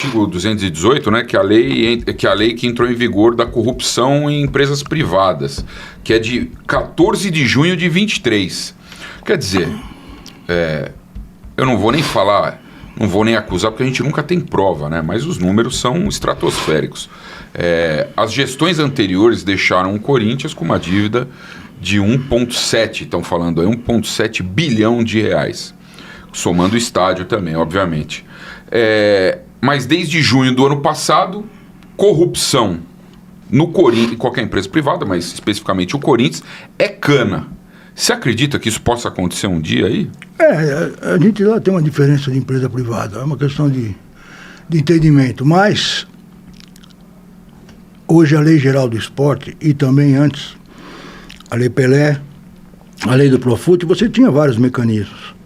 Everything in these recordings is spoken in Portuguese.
artigo 218, né, que é a lei que entrou em vigor da corrupção em empresas privadas, que é de 14 de junho de 23. Quer dizer, eu não vou nem falar, não vou nem acusar, porque a gente nunca tem prova, né, mas os números são estratosféricos. As gestões anteriores deixaram o Corinthians com uma dívida de 1,7, estão falando aí, 1,7 bilhão de reais, somando o estádio também, obviamente. Mas desde junho do ano passado, corrupção no Corinthians, em qualquer empresa privada, mas especificamente o Corinthians, é cana. Você acredita que isso possa acontecer um dia aí? A gente lá tem uma diferença de empresa privada, é uma questão de entendimento, mas hoje a Lei Geral do Esporte e também antes a Lei Pelé, a Lei do Profut, você tinha vários mecanismos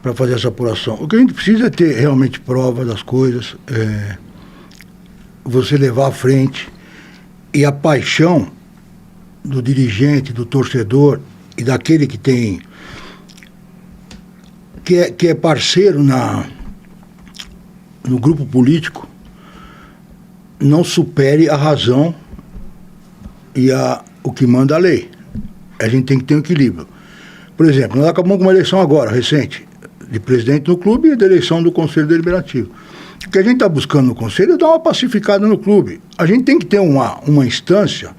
para fazer essa apuração. O que a gente precisa é ter realmente prova das coisas, você levar à frente, e a paixão do dirigente, do torcedor e daquele que tem que é parceiro no grupo político não supere a razão e o que manda a lei. A gente tem que ter um equilíbrio. Por exemplo, nós acabamos com uma eleição agora, recente, de presidente do clube e da eleição do Conselho Deliberativo. O que a gente está buscando no Conselho é dar uma pacificada no clube. A gente tem que ter uma instância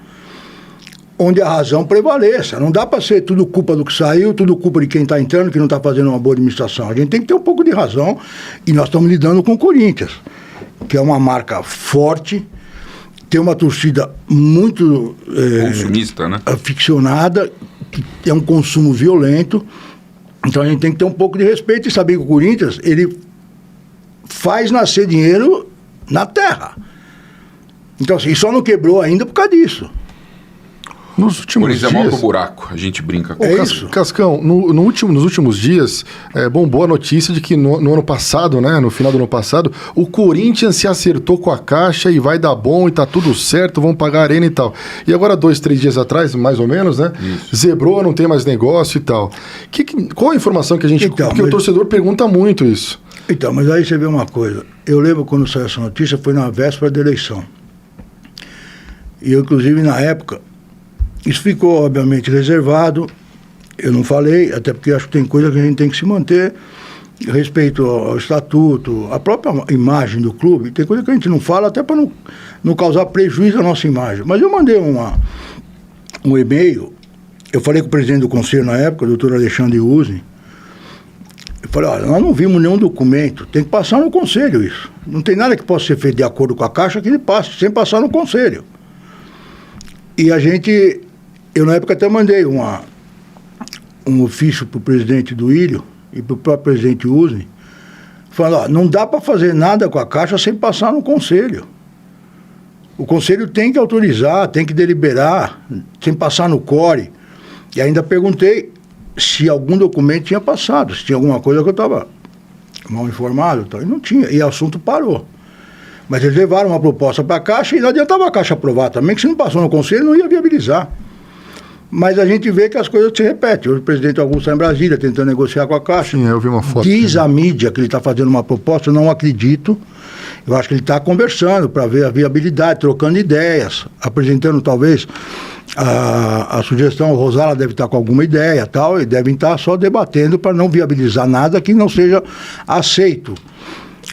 onde a razão prevaleça. Não dá para ser tudo culpa do que saiu, tudo culpa de quem está entrando, que não está fazendo uma boa administração. A gente tem que ter um pouco de razão e nós estamos lidando com o Corinthians, que é uma marca forte, tem uma torcida muito consumista, né? Aficionada, que é um consumo violento. Então a gente tem que ter um pouco de respeito e saber que o Corinthians, ele faz nascer dinheiro na terra. Então assim, só não quebrou ainda por causa disso. Nos últimos dias... é maior que o buraco, a gente brinca com isso. Cascão, nos últimos dias, bombou a notícia de que no ano passado, né, no final do ano passado, o Corinthians se acertou com a Caixa e vai dar bom e tá tudo certo, vão pagar a arena e tal. E agora, 2-3 dias atrás, mais ou menos, né, zebrou, não tem mais negócio e tal. Qual a informação que a gente... Porque o torcedor pergunta muito isso. Então, mas aí você vê uma coisa. Eu lembro quando saiu essa notícia, foi na véspera da eleição. E eu, inclusive, na época... Isso ficou, obviamente, reservado. Eu não falei, até porque acho que tem coisa que a gente tem que se manter. Respeito ao estatuto, a própria imagem do clube. Tem coisa que a gente não fala, até para não causar prejuízo à nossa imagem. Mas eu mandei um e-mail. Eu falei com o presidente do conselho na época, o doutor Alexandre Uzi. Eu falei, olha, nós não vimos nenhum documento. Tem que passar no conselho isso. Não tem nada que possa ser feito de acordo com a Caixa que ele passe, sem passar no conselho. E eu na época até mandei um ofício para o presidente do Ilho e para o próprio presidente Uzi, falando, não dá para fazer nada com a Caixa sem passar no Conselho. O Conselho tem que autorizar, tem que deliberar, sem passar no CORE. E ainda perguntei se algum documento tinha passado, se tinha alguma coisa que eu estava mal informado. E não tinha, e o assunto parou. Mas eles levaram uma proposta para a Caixa e não adiantava a Caixa aprovar também, que se não passou no Conselho não ia viabilizar. Mas a gente vê que as coisas se repetem. Hoje o presidente Augusto está em Brasília tentando negociar com a Caixa. Sim, eu vi uma foto. Diz a mídia que ele está fazendo uma proposta, eu não acredito. Eu acho que ele está conversando para ver a viabilidade, trocando ideias, apresentando talvez a sugestão. O Rosala deve estar com alguma ideia tal, e devem estar só debatendo para não viabilizar nada que não seja aceito.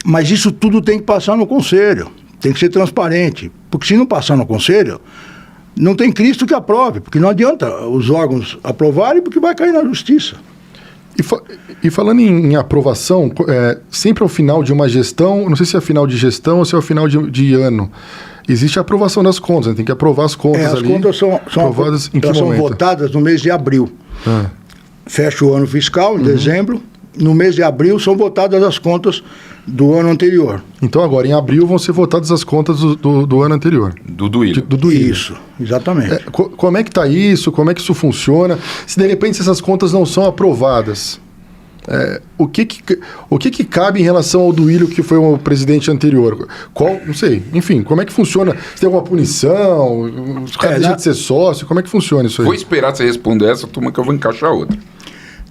Mas isso tudo tem que passar no Conselho, tem que ser transparente. Porque se não passar no Conselho... Não tem Cristo que aprove, porque não adianta os órgãos aprovarem, porque vai cair na justiça. E falando em aprovação, sempre ao final de uma gestão, não sei se é final de gestão ou se é ao final de ano, existe a aprovação das contas, né? Tem que aprovar as contas ali. As contas são aprovadas são votadas no mês de abril. Fecha o ano fiscal, em dezembro. No mês de abril são votadas as contas do ano anterior. Então agora, em abril, vão ser votadas as contas do ano anterior. Do Ilho. Isso, exatamente. Como é que está isso? Como é que isso funciona? Se de repente essas contas não são aprovadas, o que cabe em relação ao do Ilho, que foi o presidente anterior? Não sei. Enfim, como é que funciona? Se tem alguma punição? Os caras deixam de ser sócio? Como é que funciona isso aí? Vou esperar você responder essa, turma, que eu vou encaixar outra.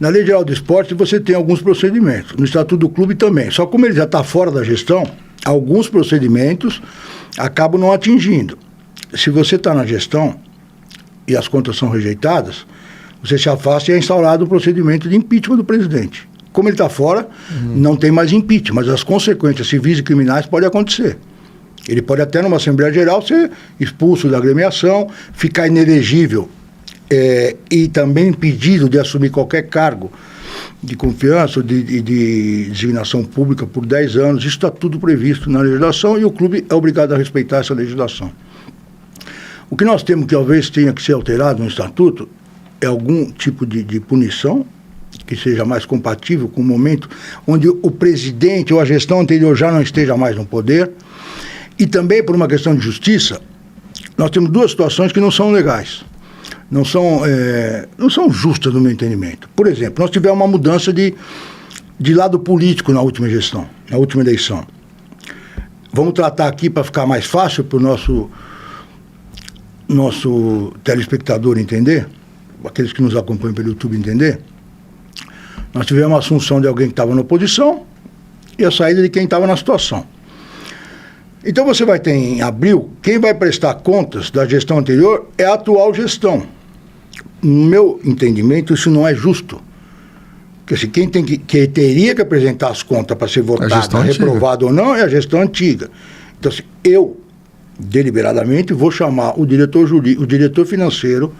Na Lei Geral do Esporte você tem alguns procedimentos, no Estatuto do Clube também. Só como ele já está fora da gestão, alguns procedimentos acabam não atingindo. Se você está na gestão e as contas são rejeitadas, você se afasta e é instaurado o procedimento de impeachment do presidente. Como ele está fora, não tem mais impeachment, mas as consequências civis e criminais podem acontecer. Ele pode até, numa Assembleia Geral, ser expulso da agremiação, ficar inelegível e também impedido de assumir qualquer cargo de confiança ou de designação pública por 10 anos. Isso está tudo previsto na legislação e o clube é obrigado a respeitar essa legislação. O que nós temos que talvez tenha que ser alterado no estatuto é algum tipo de punição que seja mais compatível com o momento onde o presidente ou a gestão anterior já não esteja mais no poder. E também, por uma questão de justiça, nós temos duas situações que não são legais, não são justas no meu entendimento. Por exemplo, nós tivemos uma mudança de lado político na última gestão, na última eleição. Vamos tratar aqui para ficar mais fácil para o nosso telespectador entender, aqueles que nos acompanham pelo YouTube entender. Nós tivemos a assunção de alguém que estava na oposição e a saída de quem estava na situação. Então você vai ter em abril, quem vai prestar contas da gestão anterior é a atual gestão. No meu entendimento, isso não é justo. Porque assim, quem teria que apresentar as contas para ser votado, reprovado ou não, é a gestão antiga. Então assim, eu, deliberadamente, vou chamar o diretor jurídico, o diretor financeiro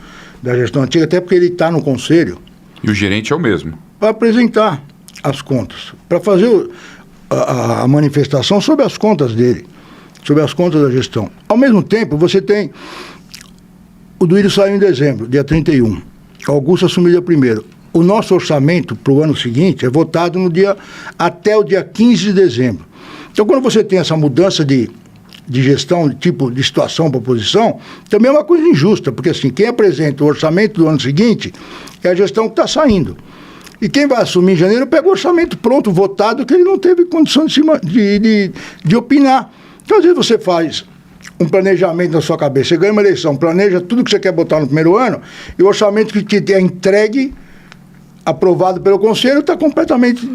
da gestão antiga, até porque ele está no conselho. E o gerente é o mesmo. Para apresentar as contas, para fazer a manifestação sobre as contas dele, sobre as contas da gestão. Ao mesmo tempo, você tem... O Duílio saiu em dezembro, dia 31. O Augusto assumiu dia 1º. O nosso orçamento para o ano seguinte é votado até o dia 15 de dezembro. Então, quando você tem essa mudança de gestão, tipo de situação para oposição, também é uma coisa injusta, porque assim, quem apresenta o orçamento do ano seguinte é a gestão que está saindo. E quem vai assumir em janeiro pega o orçamento pronto, votado, que ele não teve condição de opinar. Então, às vezes você faz um planejamento na sua cabeça, você ganha uma eleição, planeja tudo que você quer botar no primeiro ano, e o orçamento que é entregue, aprovado pelo Conselho, está completamente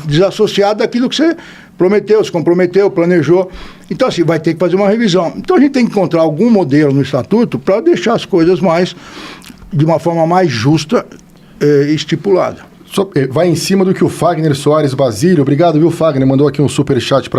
desassociado daquilo que você prometeu, se comprometeu, planejou. Então, assim, vai ter que fazer uma revisão. Então, a gente tem que encontrar algum modelo no Estatuto para deixar as coisas de uma forma mais justa estipulada. Vai em cima do que o Fagner Soares Basílio, obrigado, viu, Fagner? Mandou aqui um superchat pra